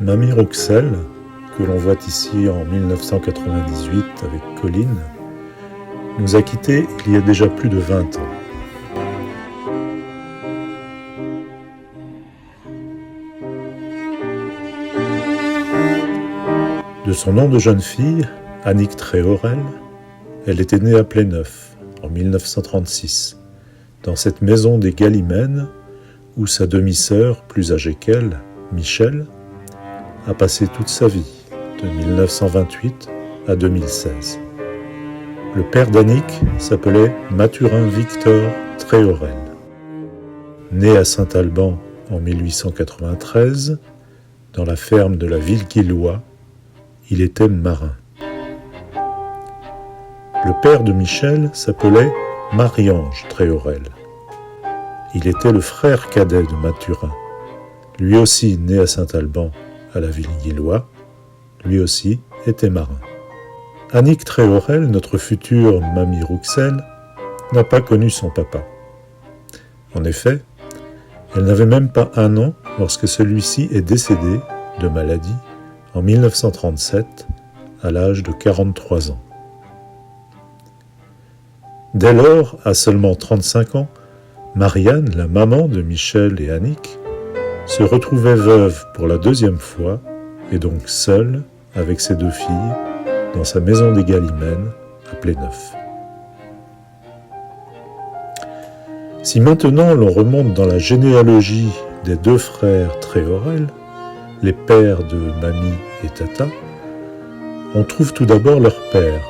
Mamie Rouxel, que l'on voit ici en 1998 avec Colline, nous a quittés il y a déjà plus de 20 ans. De son nom de jeune fille, Annick Tréhorel, elle était née à Pléneuf en 1936, dans cette maison des Galimènes où sa demi-sœur, plus âgée qu'elle, Michel, a passé toute sa vie, de 1928 à 2016. Le père d'Annick s'appelait Mathurin Victor Tréhorel. Né à Saint-Alban en 1893, dans la ferme de la Villeguillois, il était marin. Le père de Michel s'appelait Marie-Ange Tréhorel. Il était le frère cadet de Mathurin, lui aussi né à Saint-Alban, à la Villeguillois, lui aussi était marin. Annick Tréhorel, notre future Mamie Rouxel, n'a pas connu son papa. En effet, elle n'avait même pas 1 an lorsque celui-ci est décédé de maladie en 1937, à l'âge de 43 ans. Dès lors, à seulement 35 ans, Marianne, la maman de Michel et Annick, se retrouvait veuve pour la 2e fois et donc seule avec ses 2 filles dans sa maison des Galimènes à Pléneuf. Si maintenant l'on remonte dans la généalogie des 2 frères Tréhorel, les pères de Mamie et Tata, on trouve tout d'abord leur père,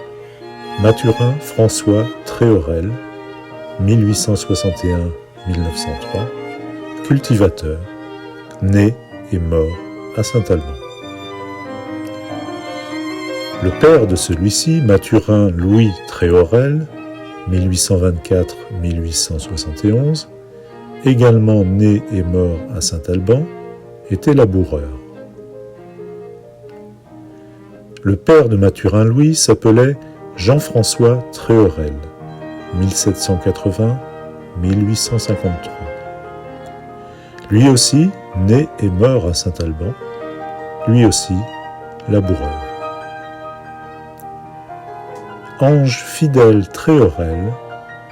Mathurin François Tréhorel, 1861-1903, cultivateur, né et mort à Saint-Alban. Le père de celui-ci, Mathurin Louis Tréhorel, 1824-1871, également né et mort à Saint-Alban, était laboureur. Le père de Mathurin Louis s'appelait Jean-François Tréhorel, 1780-1853. Lui aussi, né et mort à Saint-Alban, lui aussi laboureur. Ange Fidèle Tréhorel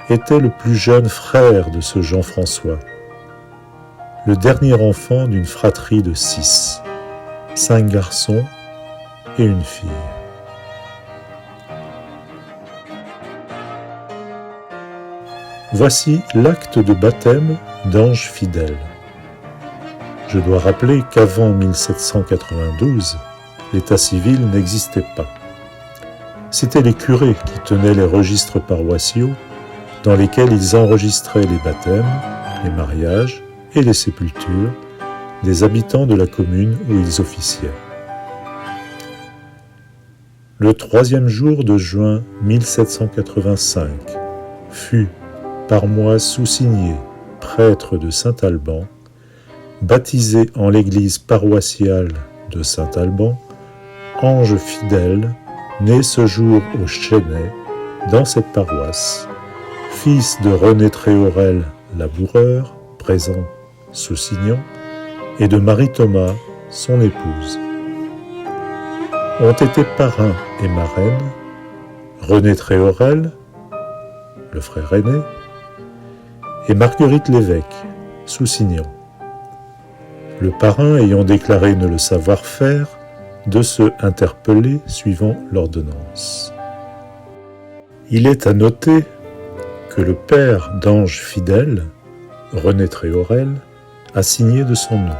était le plus jeune frère de ce Jean-François, le dernier enfant d'une fratrie de 6, 5 garçons et une fille. Voici l'acte de baptême d'Ange Fidèle. Je dois rappeler qu'avant 1792, l'état civil n'existait pas. C'étaient les curés qui tenaient les registres paroissiaux dans lesquels ils enregistraient les baptêmes, les mariages et les sépultures des habitants de la commune où ils officiaient. Le 3e jour de juin 1785 fut, par moi Soussigné, prêtre de Saint-Alban, baptisé en l'église paroissiale de Saint-Alban, Ange Fidèle, né ce jour au Chesnay, dans cette paroisse, fils de René Tréhorel, laboureur, présent Soussignan, et de Marie Thomas, son épouse. Ont été parrain et marraine René Tréhorel, le frère aîné, et Marguerite Lévesque, Soussignan. Le parrain ayant déclaré ne le savoir faire, de se interpeller suivant l'ordonnance. Il est à noter que le père d'Ange Fidèle, René Tréhorel, a signé de son nom,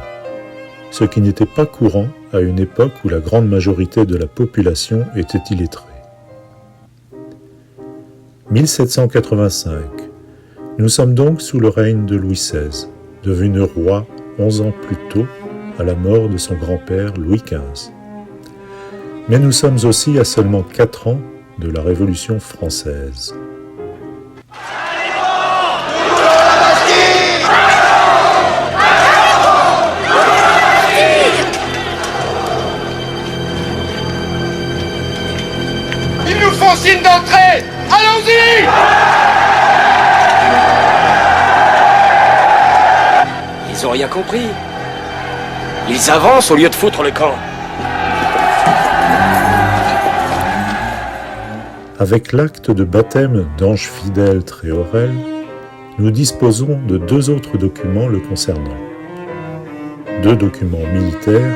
ce qui n'était pas courant à une époque où la grande majorité de la population était illettrée. 1785. Nous sommes donc sous le règne de Louis XVI, devenu roi 11 ans plus tôt, à la mort de son grand-père Louis XV. Mais nous sommes aussi à seulement 4 ans de la Révolution française. Ils nous font signe d'entrée! Allons-y! Ils ont rien compris. Ils avancent au lieu de foutre le camp. Avec l'acte de baptême d'Ange Fidèle Tréorel, nous disposons de 2 autres documents le concernant. 2 documents militaires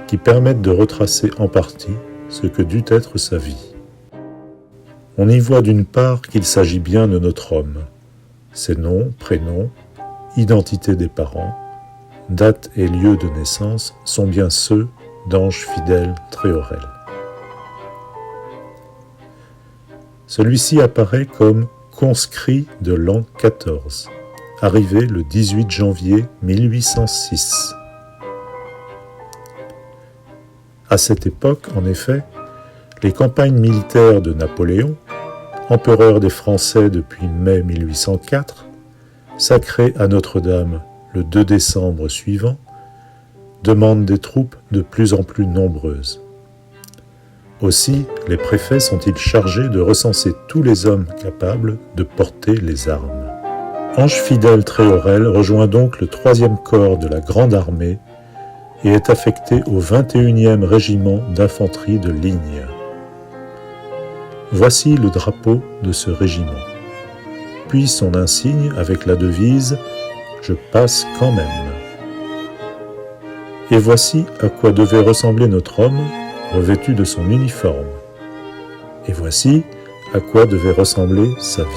qui permettent de retracer en partie ce que dut être sa vie. On y voit d'une part qu'il s'agit bien de notre homme. Ses noms, prénoms, identité des parents, date et lieu de naissance sont bien ceux d'Ange Fidèle Tréorel. Celui-ci apparaît comme conscrit de l'an 14, arrivé le 18 janvier 1806. À cette époque, en effet, les campagnes militaires de Napoléon, empereur des Français depuis mai 1804, sacré à Notre-Dame le 2 décembre suivant, demandent des troupes de plus en plus nombreuses. Aussi, les préfets sont-ils chargés de recenser tous les hommes capables de porter les armes. Ange Fidèle Tréorel rejoint donc le 3e corps de la Grande Armée et est affecté au 21e régiment d'infanterie de ligne. Voici le drapeau de ce régiment, puis son insigne avec la devise « Je passe quand même ». Et voici à quoi devait ressembler notre homme revêtu de son uniforme. Et voici à quoi devait ressembler sa vie.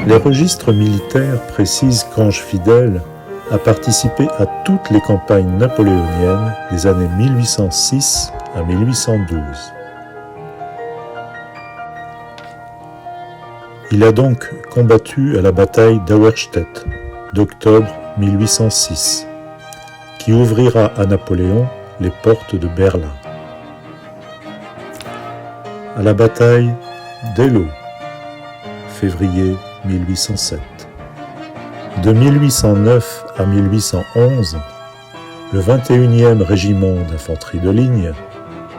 Les registres militaires précisent qu'Ange Fidèle a participé à toutes les campagnes napoléoniennes des années 1806 à 1812. Il a donc combattu à la bataille d'Auerstedt d'octobre 1806, qui ouvrira à Napoléon les portes de Berlin. À la bataille d'Eylau, février 1807. De 1809 à 1811, le 21e régiment d'infanterie de ligne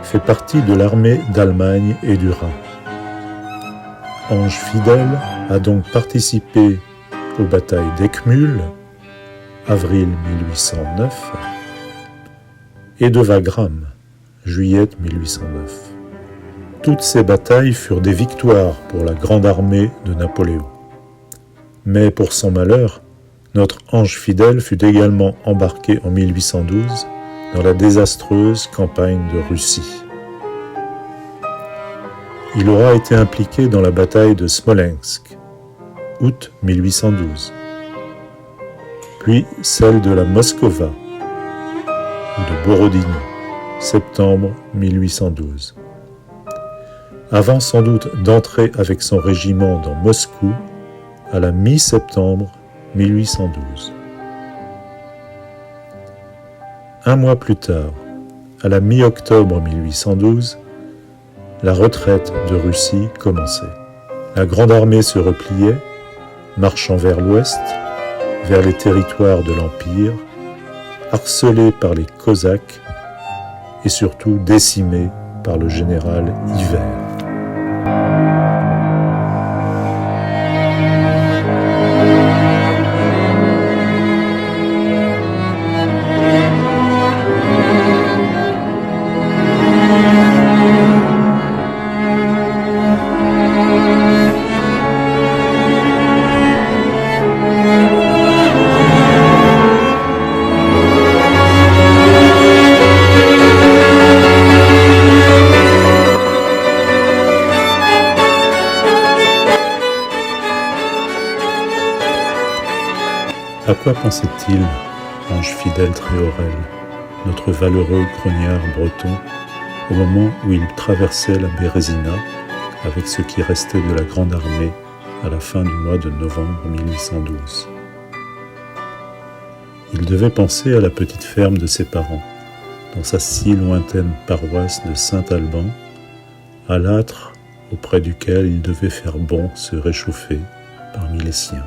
fait partie de l'armée d'Allemagne et du Rhin. Ange Fidèle a donc participé aux batailles d'Eckmühl, avril 1809, et de Wagram, juillet 1809. Toutes ces batailles furent des victoires pour la grande armée de Napoléon. Mais pour son malheur, notre Ange Fidèle fut également embarqué en 1812 dans la désastreuse campagne de Russie. Il aura été impliqué dans la bataille de Smolensk, août 1812, puis celle de la Moskova ou de Borodino, septembre 1812. Avant sans doute d'entrer avec son régiment dans Moscou à la mi-septembre 1812. Un mois plus tard, à la mi-octobre 1812, la retraite de Russie commençait. La grande armée se repliait, marchant vers l'ouest, vers les territoires de l'Empire, harcelée par les Cosaques et surtout décimée par le général Hivert. À quoi pensait-il, Ange Fidèle Tréorel, notre valeureux grognard breton, au moment où il traversait la Bérésina avec ce qui restait de la Grande Armée à la fin du mois de novembre 1812 ? Il devait penser à la petite ferme de ses parents, dans sa si lointaine paroisse de Saint-Alban, à l'âtre auprès duquel il devait faire bon se réchauffer parmi les siens.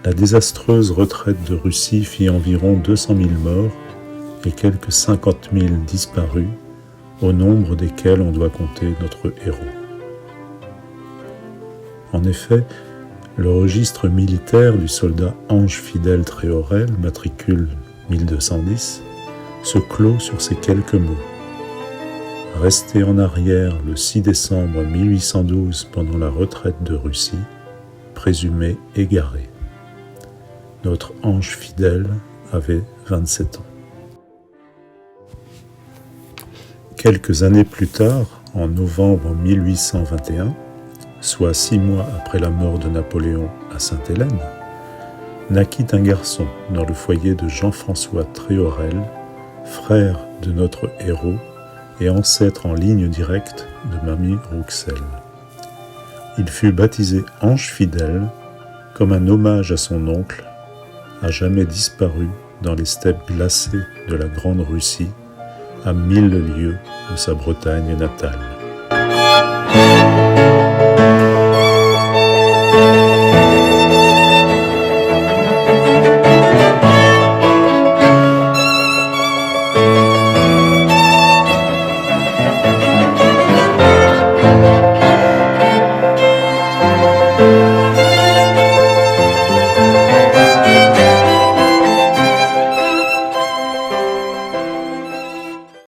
La désastreuse retraite de Russie fit environ 200 000 morts et quelques 50 000 disparus, au nombre desquels on doit compter notre héros. En effet, le registre militaire du soldat Ange Fidèle Tréorel, matricule 1210, se clôt sur ces quelques mots. Resté en arrière le 6 décembre 1812 pendant la retraite de Russie, présumé égaré. Notre Ange Fidèle avait 27 ans. Quelques années plus tard, en novembre 1821, soit 6 mois après la mort de Napoléon à Sainte-Hélène, naquit un garçon dans le foyer de Jean-François Tréorel, frère de notre héros et ancêtre en ligne directe de Mamie Rouxel. Il fut baptisé Ange Fidèle comme un hommage à son oncle, à jamais disparu dans les steppes glacées de la Grande Russie, à 1000 lieues de sa Bretagne natale.